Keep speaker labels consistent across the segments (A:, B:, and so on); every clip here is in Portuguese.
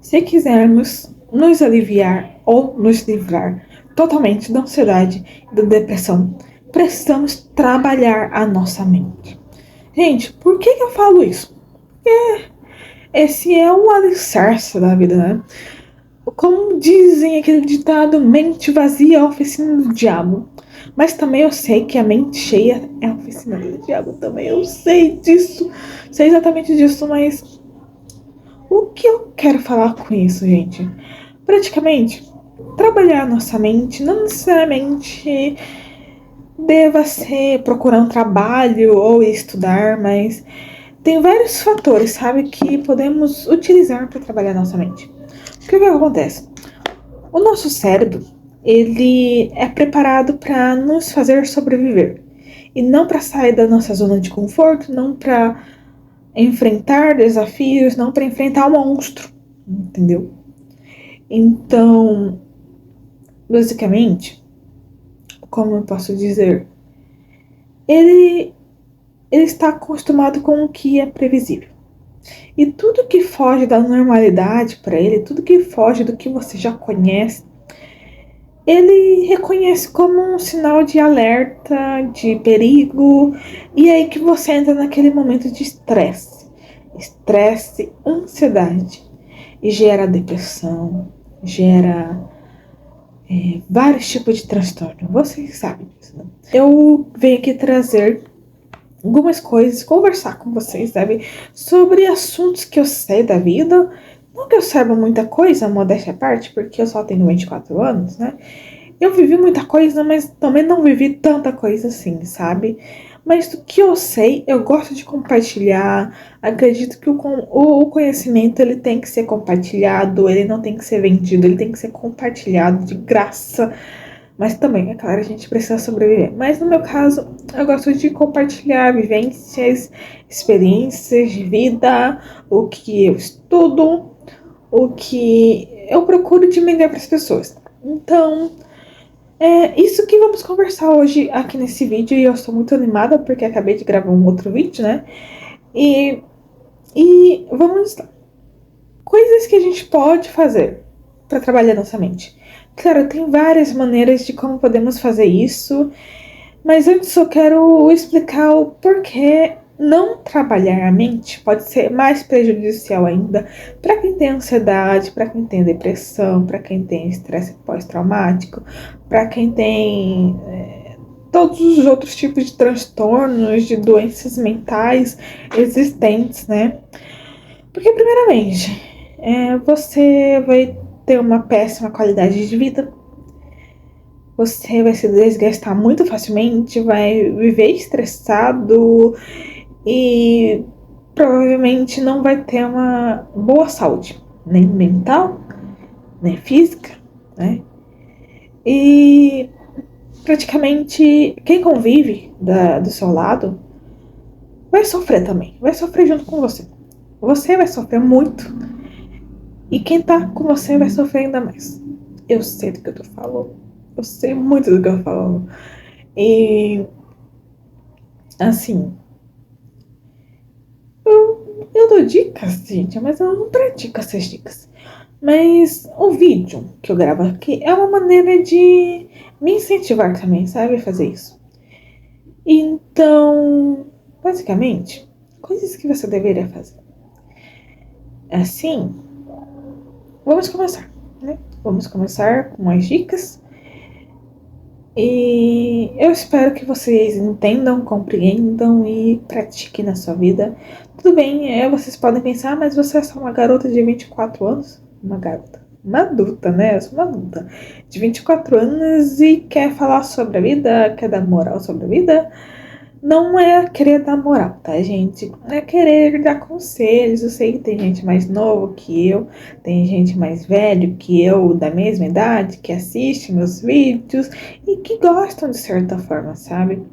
A: Se quisermos nos aliviar ou nos livrar totalmente da ansiedade e da depressão, precisamos trabalhar a nossa mente. Gente, por que eu falo isso? Esse é o alicerce da vida, né? Como dizem aquele ditado, mente vazia é a oficina do diabo. Mas também eu sei que a mente cheia é a oficina do diabo também. Eu sei disso, sei exatamente disso, mas o que eu quero falar com isso, gente? Praticamente, trabalhar nossa mente não necessariamente deva ser procurar um trabalho ou estudar, mas tem vários fatores, sabe, que podemos utilizar para trabalhar nossa mente. O que acontece? O nosso cérebro, ele é preparado para nos fazer sobreviver e não para sair da nossa zona de conforto, não para enfrentar desafios, não para enfrentar um monstro, entendeu? Então, basicamente, como eu posso dizer, ele, ele está acostumado com o que é previsível. E tudo que foge da normalidade para ele, tudo que foge do que você já conhece, ele reconhece como um sinal de alerta, de perigo, e é aí que você entra naquele momento de estresse, ansiedade, e gera depressão, gera vários tipos de transtorno. Vocês sabem disso, né? Eu venho aqui trazer algumas coisas, conversar com vocês, sabe? Sobre assuntos que eu sei da vida. Não que eu saiba muita coisa, modéstia à parte, porque eu só tenho 24 anos, né? Eu vivi muita coisa, mas também não vivi tanta coisa assim, sabe? Mas do que eu sei, eu gosto de compartilhar. Acredito que o conhecimento ele tem que ser compartilhado, ele não tem que ser vendido, ele tem que ser compartilhado de graça. Mas também, é claro, a gente precisa sobreviver. Mas no meu caso, eu gosto de compartilhar vivências, experiências de vida, o que eu estudo, o que eu procuro diminuir para as pessoas. Então, é isso que vamos conversar hoje aqui nesse vídeo. E eu estou muito animada porque acabei de gravar um outro vídeo, né? E, e vamos lá. Coisas que a gente pode fazer para trabalhar nossa mente. Claro, tem várias maneiras de como podemos fazer isso, mas antes eu quero explicar o porquê não trabalhar a mente pode ser mais prejudicial ainda para quem tem ansiedade, para quem tem depressão, para quem tem estresse pós-traumático, para quem tem todos os outros tipos de transtornos, de doenças mentais existentes, né? Porque, primeiramente, você vai ter uma péssima qualidade de vida, você vai se desgastar muito facilmente, vai viver estressado e provavelmente não vai ter uma boa saúde, nem mental, nem física, né? E praticamente quem convive do seu lado vai sofrer também, vai sofrer junto com você. Você vai sofrer muito e quem tá com você vai sofrer ainda mais. Eu sei do que eu tô falando, eu sei muito do que eu tô falando. E assim, eu dou dicas, gente, mas eu não pratico essas dicas. Mas o vídeo que eu gravo aqui é uma maneira de me incentivar também, sabe? A fazer isso. Então, basicamente, coisas que você deveria fazer. Assim, vamos começar, né? Vamos começar com as dicas. E eu espero que vocês entendam, compreendam e pratiquem na sua vida. Tudo bem, vocês podem pensar, mas você é só uma garota de 24 anos? Uma garota. Uma adulta, né? Eu sou uma adulta de 24 anos e quer falar sobre a vida, quer dar moral sobre a vida. Não é querer dar moral, tá, gente? É querer dar conselhos. Eu sei que tem gente mais novo que eu, tem gente mais velho que eu, da mesma idade, que assiste meus vídeos e que gostam de certa forma, sabe?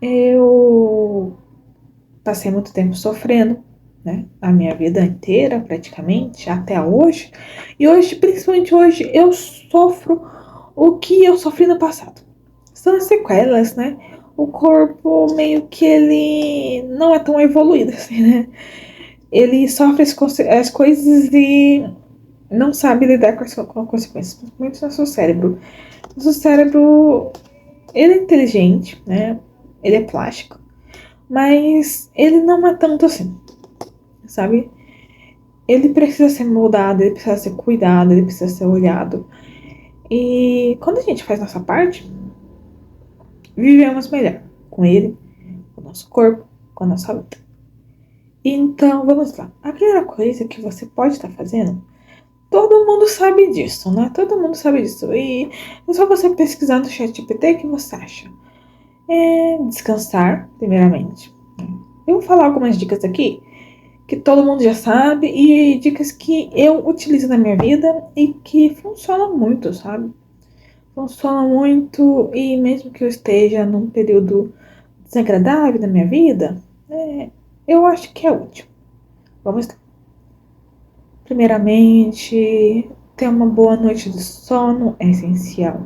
A: Eu passei muito tempo sofrendo, né? A minha vida inteira, praticamente, até hoje. E hoje, principalmente hoje, eu sofro o que eu sofri no passado. São as sequelas, né? O corpo meio que ele não é tão evoluído assim, né? ele sofre as coisas e não sabe lidar com as consequências, principalmente no seu cérebro. O seu cérebro, ele é inteligente, né? Ele é plástico, mas ele não é tanto assim, sabe? Ele precisa ser moldado, ele precisa ser cuidado, ele precisa ser olhado. E quando a gente faz nossa parte, vivemos melhor com ele, com o nosso corpo, com a nossa vida. Então, vamos lá. A primeira coisa que você pode estar fazendo, todo mundo sabe disso, né? Todo mundo sabe disso. E é só você pesquisar no ChatGPT que você acha. Descansar, primeiramente. Eu vou falar algumas dicas aqui que todo mundo já sabe e dicas que eu utilizo na minha vida e que funcionam muito, sabe? Funcionam muito e mesmo que eu esteja num período desagradável da minha vida, eu acho que é útil. Vamos lá. Primeiramente, ter uma boa noite de sono é essencial.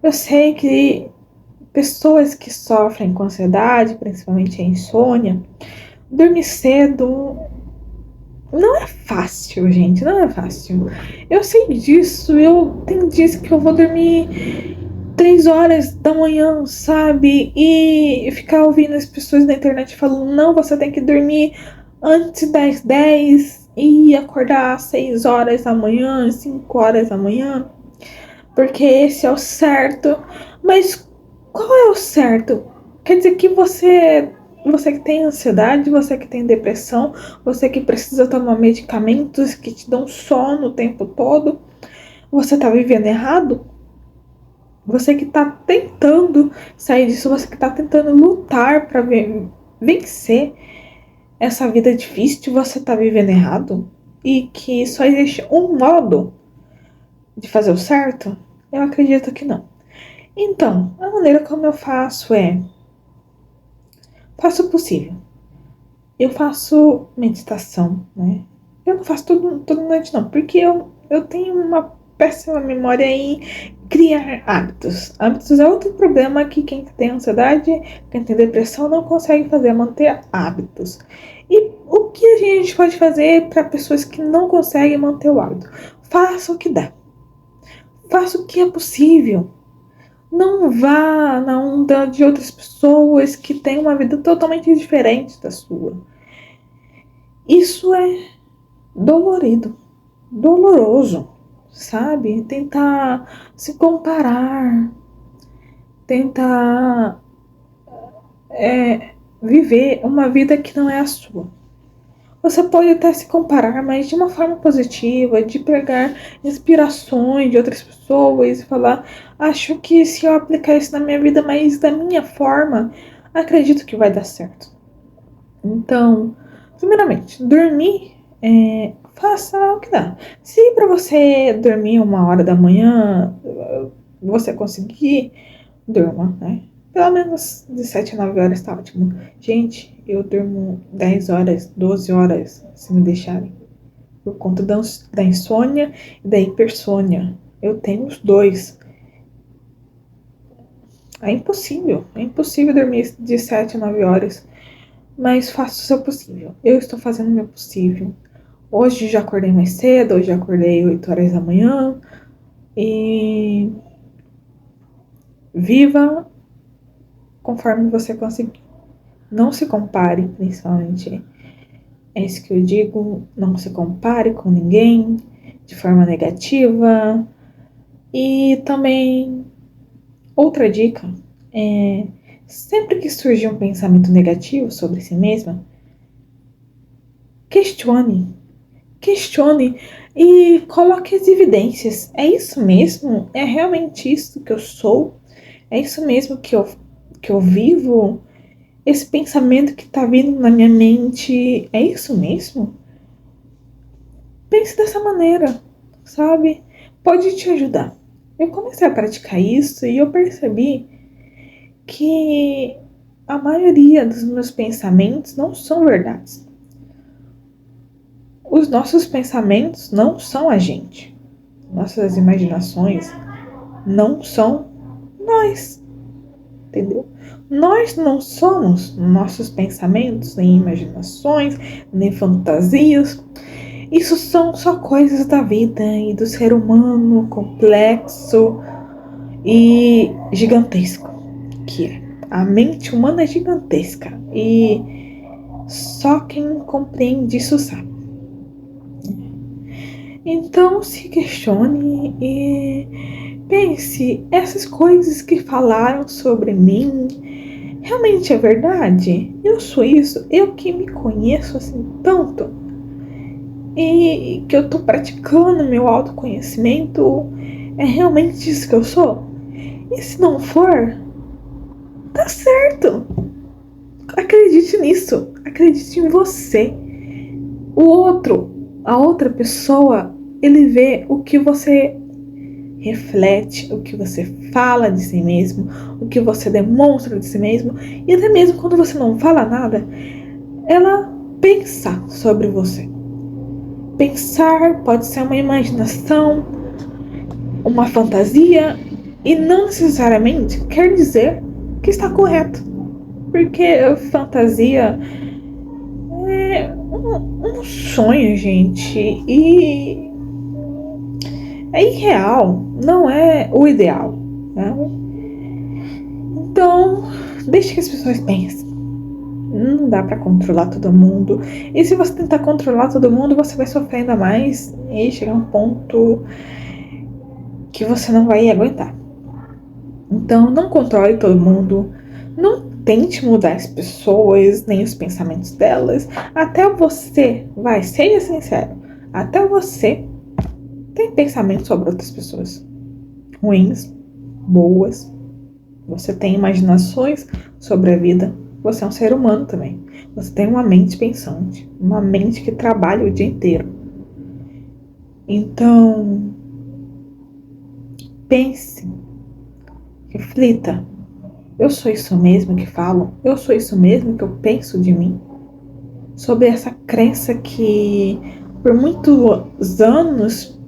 A: Eu sei que pessoas que sofrem com ansiedade, principalmente a insônia, dormir cedo não é fácil, gente, não é fácil. Eu sei disso, tem dias que eu vou dormir 3 horas da manhã, sabe? E ficar ouvindo as pessoas na internet falando, não, você tem que dormir antes das 10 e acordar às 6 horas da manhã, 5 horas da manhã, porque esse é o certo. Mas qual é o certo? Quer dizer que você que tem ansiedade, você que tem depressão, você que precisa tomar medicamentos que te dão sono o tempo todo, você tá vivendo errado? Você que tá tentando sair disso, você que tá tentando lutar para vencer essa vida difícil, você tá vivendo errado? E que só existe um modo de fazer o certo? Eu acredito que não. Então, a maneira como eu faço faço o possível. Eu faço meditação, né? Eu não faço toda noite não, porque eu tenho uma péssima memória em criar hábitos. Hábitos é outro problema que quem tem ansiedade, quem tem depressão não consegue fazer, manter hábitos. E o que a gente pode fazer para pessoas que não conseguem manter o hábito? Faça o que dá. Faça o que é possível. Não vá na onda de outras pessoas que têm uma vida totalmente diferente da sua. Isso é dolorido, doloroso, sabe? Tentar se comparar, tentar viver uma vida que não é a sua. Você pode até se comparar, mas de uma forma positiva, de pegar inspirações de outras pessoas e falar, acho que se eu aplicar isso na minha vida, mas da minha forma, acredito que vai dar certo. Então, primeiramente, dormir, faça o que dá. Se para você dormir 1 hora da manhã, você conseguir, durma, né? Pelo menos de 7 a 9 horas tá ótimo. Gente, eu durmo 10 horas, 12 horas, se me deixarem. Por conta da insônia e da hipersônia. Eu tenho os dois. É impossível dormir de 7 a 9 horas. Mas faço o seu possível. Eu estou fazendo o meu possível. Hoje já acordei mais cedo, hoje já acordei 8 horas da manhã. E viva conforme você conseguir. Não se compare, principalmente. É isso que eu digo. Não se compare com ninguém de forma negativa. E também, outra dica é: sempre que surgir um pensamento negativo sobre si mesma, questione. Questione e coloque as evidências. É isso mesmo? É realmente isso que eu sou? É isso mesmo que eu vivo? Esse pensamento que tá vindo na minha mente, é isso mesmo? Pense dessa maneira, sabe? Pode te ajudar. Eu comecei a praticar isso e eu percebi que a maioria dos meus pensamentos não são verdades. Os nossos pensamentos não são a gente. Nossas imaginações não são nós. entendeu? Nós não somos nossos pensamentos, nem imaginações, nem fantasias. Isso são só coisas da vida e do ser humano complexo e gigantesco que é. A mente humana é gigantesca e só quem compreende isso sabe. Então se questione e pense, essas coisas que falaram sobre mim realmente é verdade? Eu sou isso? Eu que me conheço assim tanto? E que eu tô praticando meu autoconhecimento, é realmente isso que eu sou? E se não for, tá certo. Acredite nisso. Acredite em você. O outro, a outra pessoa, ele vê o que você reflete, o que você fala de si mesmo, o que você demonstra de si mesmo. E até mesmo quando você não fala nada, ela pensa sobre você. Pensar pode ser uma imaginação, uma fantasia, e não necessariamente quer dizer que está correto. Porque fantasia é um sonho, gente, e é irreal, não é o ideal, né? Então, deixe que as pessoas pensem. Não dá pra controlar todo mundo. E se você tentar controlar todo mundo, você vai sofrer ainda mais e chegar a um ponto que você não vai aguentar. Então, não controle todo mundo. Não tente mudar as pessoas, nem os pensamentos delas. Até você, seja sincero, até você tem pensamentos sobre outras pessoas. Ruins, boas. Você tem imaginações sobre a vida. Você é um ser humano também. Você tem uma mente pensante, uma mente que trabalha o dia inteiro. Então, pense, reflita. Eu sou isso mesmo que falo? Eu sou isso mesmo que eu penso de mim? Sobre essa crença que por muitos anos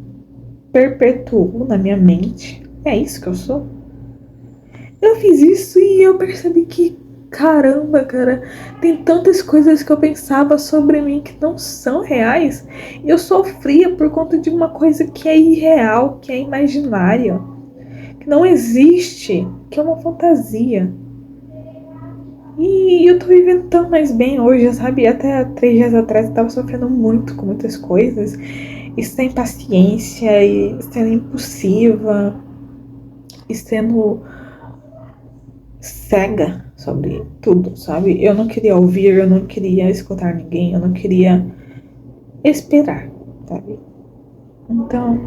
A: perpetuou na minha mente. É isso que eu sou? Eu fiz isso e eu percebi que, caramba, cara, tem tantas coisas que eu pensava sobre mim que não são reais. Eu sofria por conta de uma coisa que é irreal, que é imaginária, que não existe, que é uma fantasia. E eu tô vivendo tão mais bem hoje, sabe? Até 3 dias atrás eu tava sofrendo muito com muitas coisas, e sem paciência, e sendo impulsiva, e sendo cega sobre tudo, sabe? Eu não queria ouvir, eu não queria escutar ninguém, eu não queria esperar, sabe? Então,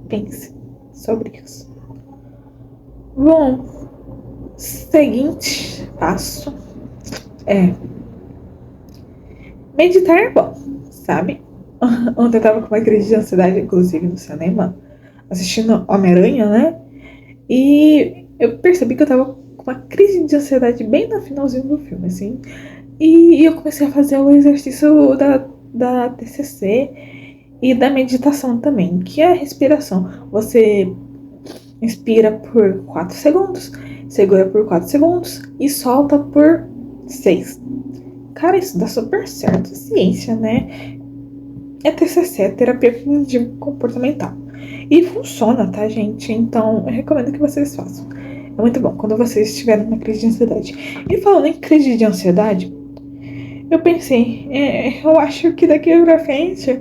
A: pense sobre isso. Bom, seguinte passo é meditar é bom, sabe? Ontem eu tava com uma crise de ansiedade, inclusive, no cinema, assistindo Homem-Aranha, né? E eu percebi que eu tava com uma crise de ansiedade bem no finalzinho do filme, assim. E eu comecei a fazer o exercício da TCC e da meditação também, que é a respiração. Você inspira por 4 segundos, segura por 4 segundos e solta por 6. Cara, isso dá super certo. Ciência, né? É TCC, é terapia comportamental. E funciona, tá, gente? Então, eu recomendo que vocês façam. É muito bom quando vocês estiverem numa crise de ansiedade. E falando em crise de ansiedade, eu pensei, eu acho que daqui pra frente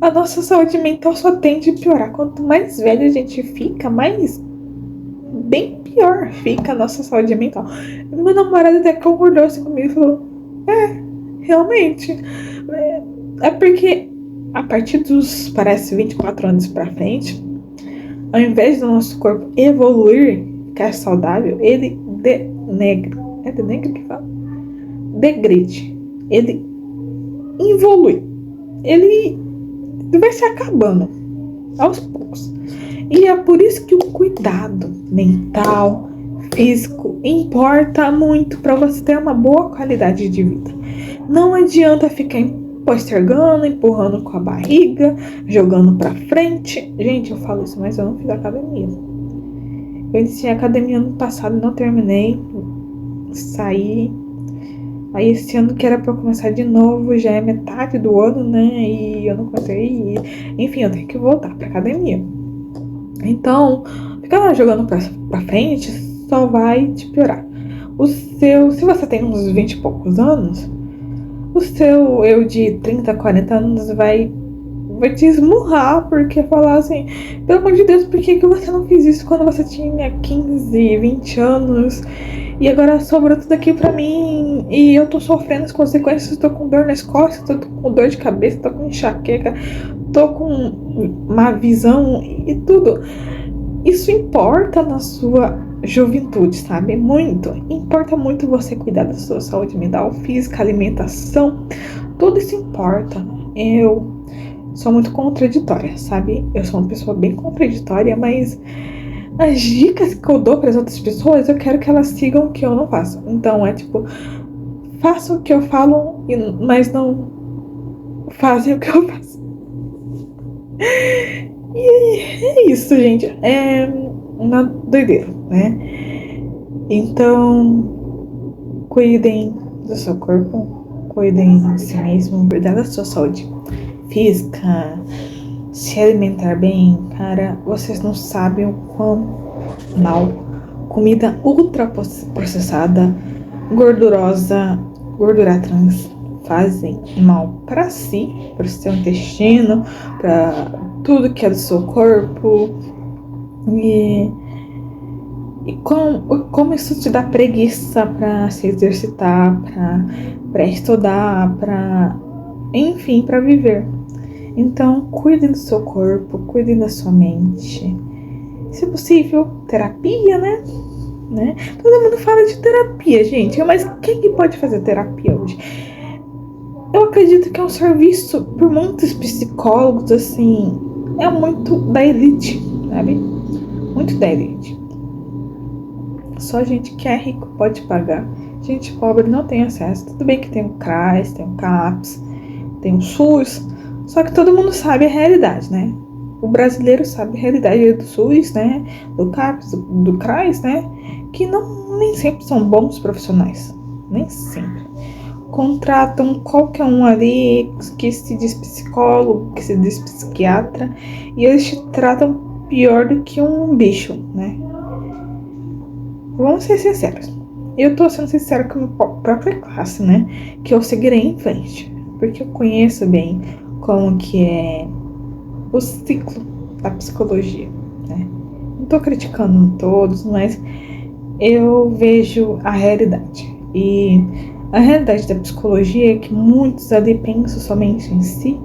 A: a nossa saúde mental só tende a piorar. Quanto mais velho a gente fica, mais bem pior fica a nossa saúde mental. Meu namorado até concordou assim comigo e falou: realmente. É porque a partir dos, parece, 24 anos pra frente, ao invés do nosso corpo evoluir, ficar saudável, ele denegra. É denegra que fala? Degrade. Ele evolui. Ele vai se acabando aos poucos. E é por isso que o cuidado mental, físico, importa muito para você ter uma boa qualidade de vida. Não adianta ficar postergando, empurrando com a barriga, jogando pra frente. Gente, eu falo isso, mas eu não fiz academia. Eu iniciei a academia ano passado, não terminei, saí. Aí esse ano que era pra eu começar de novo, já é metade do ano, né? E eu não comecei. Enfim, eu tenho que voltar pra academia. Então, ficar lá jogando pra frente só vai te piorar. Se você tem uns 20 e poucos anos, o seu eu de 30, 40 anos vai te esmurrar, porque falar assim, pelo amor de Deus, por que você não fez isso quando você tinha 15, 20 anos? E agora sobrou tudo aqui pra mim e eu tô sofrendo as consequências, tô com dor nas costas, tô com dor de cabeça, tô com enxaqueca, tô com má visão e tudo. Isso importa na sua juventude, sabe? Muito. Importa muito você cuidar da sua saúde mental, física, alimentação. Tudo isso importa. Eu sou muito contraditória, sabe? Eu sou uma pessoa bem contraditória, mas as dicas que eu dou para as outras pessoas, eu quero que elas sigam o que eu não faço. Então é tipo, façam o que eu falo, mas não fazem o que eu faço. E é isso, gente. É uma doideira, né? Então, cuidem do seu corpo, cuidem de si mesmo, cuidar da sua saúde física, se alimentar bem, cara. Vocês não sabem o quão mal comida ultra processada, gordurosa, gordura trans fazem mal para si, para o seu intestino, para tudo que é do seu corpo. E como isso te dá preguiça para se exercitar, para estudar, enfim, para viver. Então, cuidem do seu corpo, cuidem da sua mente. Se possível, terapia, né? Todo mundo fala de terapia, gente, mas quem que pode fazer terapia hoje? Eu acredito que é um serviço por muitos psicólogos, assim, é muito da elite, sabe? Muito da elite. Só gente que é rico pode pagar. Gente pobre não tem acesso. Tudo bem que tem o CRAS, tem o CAPS, tem o SUS, só que todo mundo sabe a realidade, né? O brasileiro sabe a realidade do SUS, né? Do CAPS, do CRAS, né? Que nem sempre são bons profissionais. Nem sempre. Contratam qualquer um ali que se diz psicólogo, que se diz psiquiatra, e eles te tratam pior do que um bicho, né? Vamos ser sinceros. Eu tô sendo sincera com a minha própria classe, né? Que eu seguirei em frente. Porque eu conheço bem como que é o ciclo da psicologia, né? Não tô criticando todos, mas eu vejo a realidade. E a realidade da psicologia é que muitos ali pensam somente em si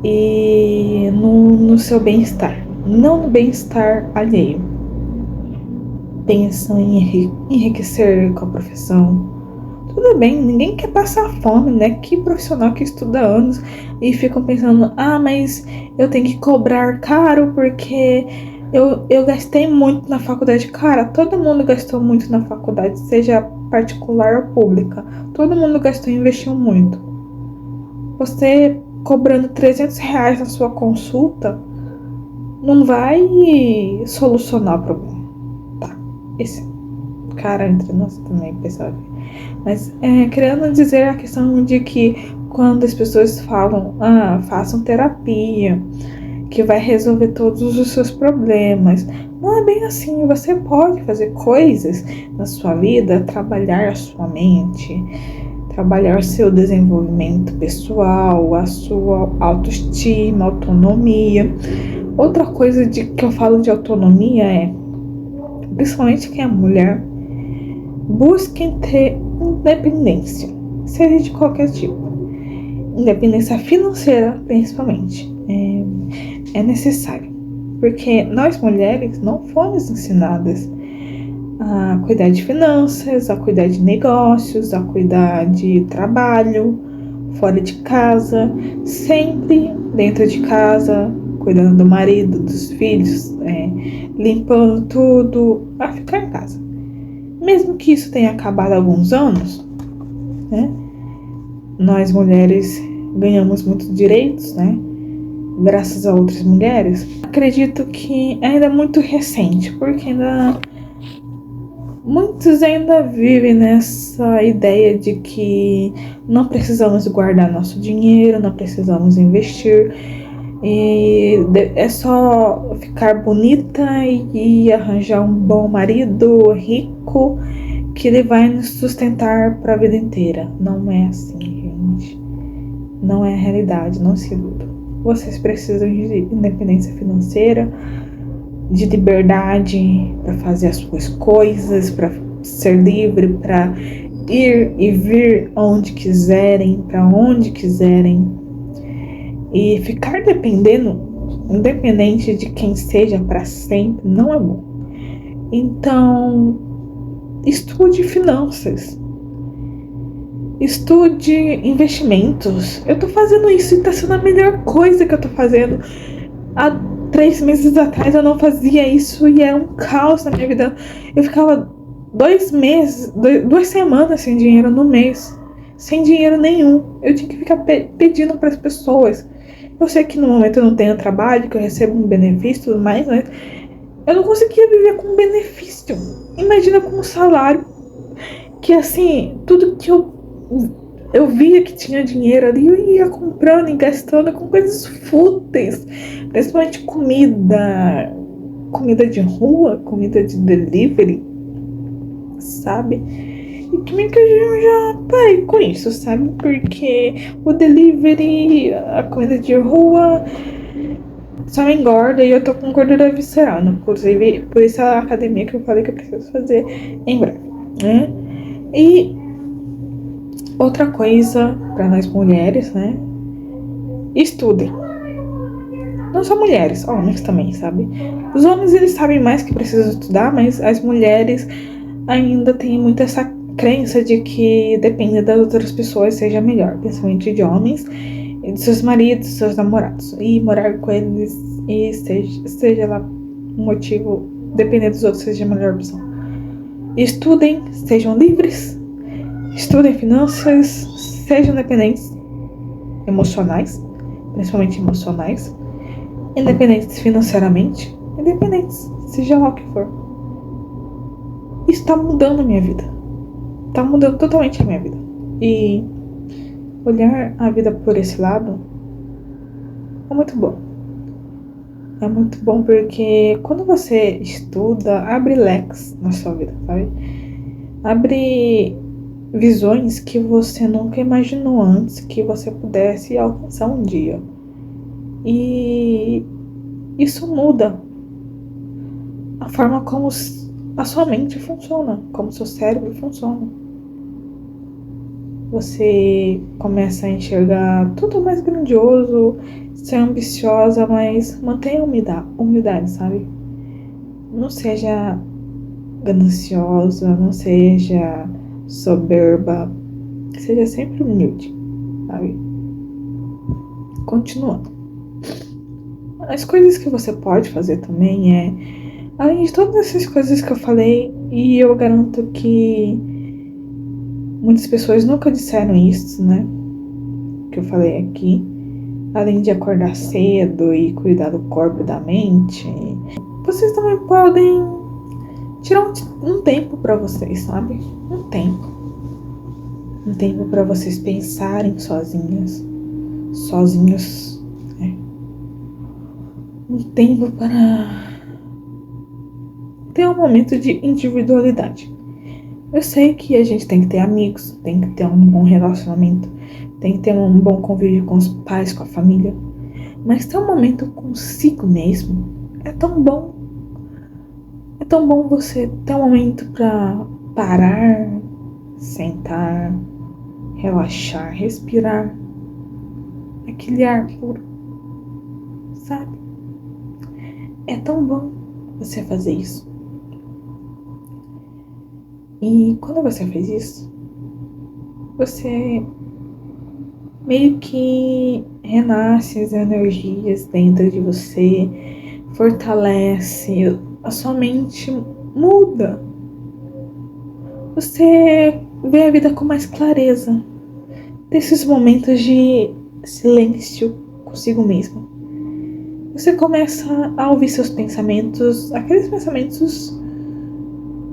A: e no seu bem-estar, não no bem-estar alheio. Pensam em enriquecer com a profissão. Tudo bem, ninguém quer passar fome, né? Que profissional que estuda anos e ficam pensando, mas eu tenho que cobrar caro porque eu gastei muito na faculdade. Cara, todo mundo gastou muito na faculdade, seja particular ou pública. Todo mundo gastou e investiu muito. Você cobrando R$300 na sua consulta não vai solucionar o problema. Tá, esse cara entre nós também, pessoal. Mas querendo dizer a questão de que quando as pessoas falam, façam terapia, que vai resolver todos os seus problemas. Não é bem assim. Você pode fazer coisas na sua vida, trabalhar a sua mente, trabalhar o seu desenvolvimento pessoal, a sua autoestima, autonomia. Outra coisa que eu falo de autonomia é, principalmente quem é mulher, busquem ter independência, seja de qualquer tipo. Independência financeira, principalmente, é necessário. Porque nós mulheres não fomos ensinadas a cuidar de finanças, a cuidar de negócios, a cuidar de trabalho, fora de casa, sempre dentro de casa, cuidando do marido, dos filhos, limpando tudo, a ficar em casa. Mesmo que isso tenha acabado há alguns anos, né? Nós mulheres ganhamos muitos direitos, né? graças a outras mulheres, acredito que ainda é muito recente, porque muitos ainda vivem nessa ideia de que não precisamos guardar nosso dinheiro, não precisamos investir, e é só ficar bonita e arranjar um bom marido rico que ele vai nos sustentar para a vida inteira. Não é assim, gente. Não é a realidade, não se iluda. Vocês precisam de independência financeira, de liberdade para fazer as suas coisas, para ser livre, para ir e vir onde quiserem, para onde quiserem. E ficar independente de quem seja para sempre, não é bom. Então, estude finanças. Estude investimentos. Eu tô fazendo isso e tá sendo a melhor coisa que eu tô fazendo. Há 3 meses atrás eu não fazia isso e é um caos na minha vida. Eu ficava 2 semanas sem dinheiro no mês. Sem dinheiro nenhum. Eu tinha que ficar pedindo para as pessoas. Eu sei que no momento eu não tenho trabalho, que eu recebo um benefício e tudo mais, mas eu não conseguia viver com benefício. Imagina com um salário. Que assim, tudo que eu via que tinha dinheiro ali, eu ia comprando e gastando com coisas fúteis. Principalmente comida de rua, comida de delivery, sabe? E que meio que eu já parei com isso, sabe? Porque o delivery, a comida de rua só me engorda e eu tô com gordura visceral. Inclusive, por isso a academia que eu falei que eu preciso fazer em breve, né? E outra coisa para nós mulheres, né? Estudem. Não só mulheres, homens também, sabe? Os homens, eles sabem mais que precisam estudar, mas as mulheres ainda têm muito essa crença de que depende das outras pessoas seja melhor, principalmente de homens, e de seus maridos, seus namorados. E morar com eles e seja lá um motivo, depender dos outros, seja a melhor opção. Estudem, sejam livres, estudem finanças, sejam independentes emocionais, principalmente emocionais, independentes financeiramente, independentes, seja lá o que for. Isso tá mudando a minha vida. Tá mudando totalmente a minha vida. E olhar a vida por esse lado é muito bom. É muito bom porque quando você estuda, abre leques na sua vida, sabe? Abre visões que você nunca imaginou antes que você pudesse alcançar um dia. E isso muda a forma como a sua mente funciona, como seu cérebro funciona. Você começa a enxergar tudo mais grandioso, ser ambiciosa, mas mantenha a humildade, sabe? Não seja gananciosa, não seja soberba, seja sempre humilde, sabe? Continuando. As coisas que você pode fazer também é, além de todas essas coisas que eu falei, e eu garanto que muitas pessoas nunca disseram isso, né? Que eu falei aqui. Além de acordar cedo e cuidar do corpo e da mente, vocês também podem tirar um tempo pra vocês, sabe? Um tempo. Um tempo pra vocês pensarem sozinhos, né? Um tempo para ter um momento de individualidade. Eu sei que a gente tem que ter amigos, tem que ter um bom relacionamento, tem que ter um bom convívio com os pais, com a família. Mas ter um momento consigo mesmo é tão bom. É tão bom você ter um momento pra parar, sentar, relaxar, respirar. Aquele ar puro, sabe? É tão bom você fazer isso. E quando você faz isso, você meio que renasce as energias dentro de você, fortalece, a sua mente muda. Você vê a vida com mais clareza. Desses momentos de silêncio consigo mesmo. você começa a ouvir seus pensamentos, aqueles pensamentos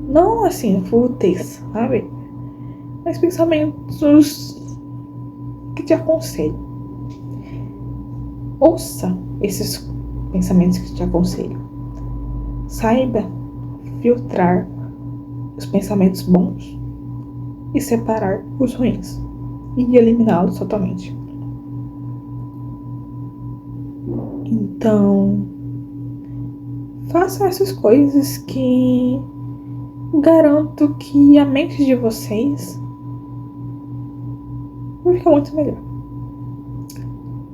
A: não assim, fúteis, sabe? Mas pensamentos que te aconselham. Ouça esses pensamentos que te aconselham. Saiba filtrar os pensamentos bons e separar os ruins e eliminá-los totalmente. Então, façam essas coisas que garanto que a mente de vocês vai ficar muito melhor.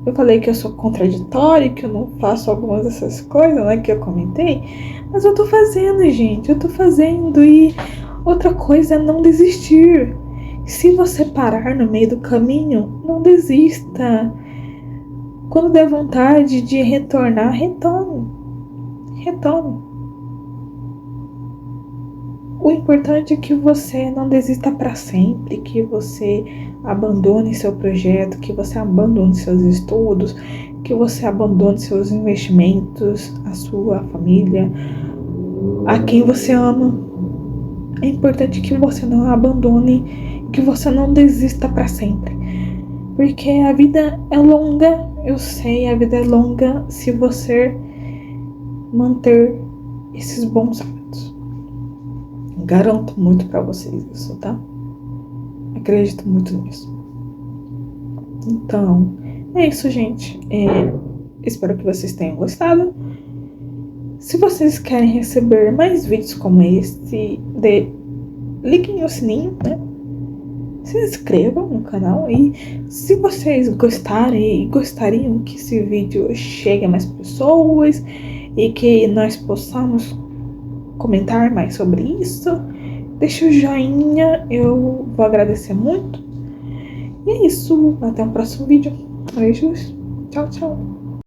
A: Eu falei que eu sou contraditória, que eu não faço algumas dessas coisas, né, que eu comentei, mas eu tô fazendo, gente, eu tô fazendo. E outra coisa é não desistir. Se você parar no meio do caminho, não desista. Quando der vontade de retornar, retorne. O importante é que você não desista para sempre, que você abandone seu projeto, que você abandone seus estudos, que você abandone seus investimentos, a sua família, a quem você ama. É importante que você não abandone, que você não desista para sempre. Porque a vida é longa, eu sei, a vida é longa se você manter esses bons hábitos. Garanto muito pra vocês isso, tá? Acredito muito nisso. Então, é isso, gente. Espero que vocês tenham gostado. Se vocês querem receber mais vídeos como este, liguem o sininho, né? Se inscrevam no canal. E se vocês gostarem e gostariam que esse vídeo chegue a mais pessoas e que nós possamos comentar mais sobre isso, deixa o joinha, eu vou agradecer muito. E é isso, até o próximo vídeo. Beijos, tchau, tchau.